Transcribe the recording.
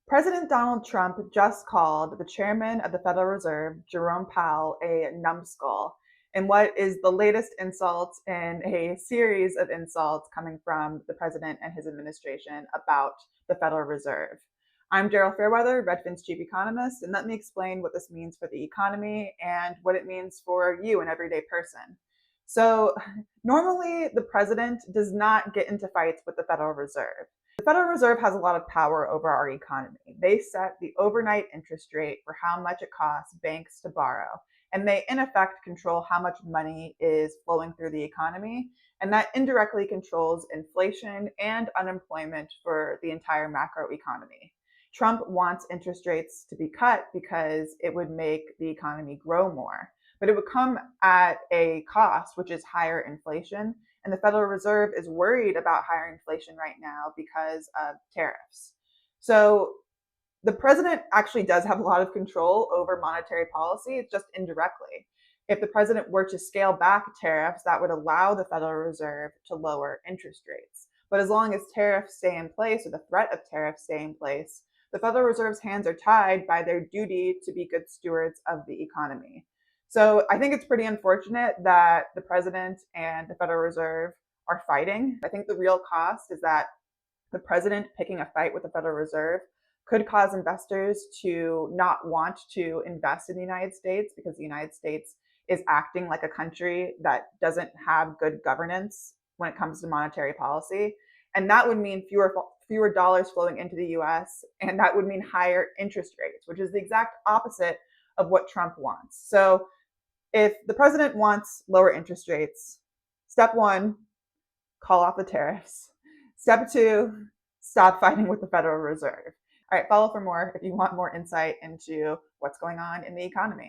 President Donald Trump just called the chairman of the Federal Reserve, Jerome Powell, a numbskull, in what is the latest insult in a series of insults coming from the president and his administration about the Federal Reserve. I'm Daryl Fairweather, Redfin's chief economist, and let me explain what this means for the economy and what it means for you, an everyday person. So, normally the president does not get into fights with the Federal Reserve. The Federal Reserve has a lot of power over our economy. They set the overnight interest rate for how much it costs banks to borrow. And they, in effect, control how much money is flowing through the economy. And that indirectly controls inflation and unemployment for the entire macroeconomy. Trump wants interest rates to be cut because it would make the economy grow more. But it would come at a cost, which is higher inflation. And the Federal Reserve is worried about higher inflation right now because of tariffs. So the president actually does have a lot of control over monetary policy, it's just indirectly. If the president were to scale back tariffs, that would allow the Federal Reserve to lower interest rates. But as long as tariffs stay in place, or the threat of tariffs stay in place, the Federal Reserve's hands are tied by their duty to be good stewards of the economy. So I think it's pretty unfortunate that the president and the Federal Reserve are fighting. I think the real cost is that the president picking a fight with the Federal Reserve could cause investors to not want to invest in the United States because the United States is acting like a country that doesn't have good governance when it comes to monetary policy. And that would mean fewer dollars flowing into the US, and that would mean higher interest rates, which is the exact opposite of what Trump wants. So if the president wants lower interest rates, step one, call off the tariffs. Step two, stop fighting with the Federal Reserve. All right, follow for more if you want more insight into what's going on in the economy.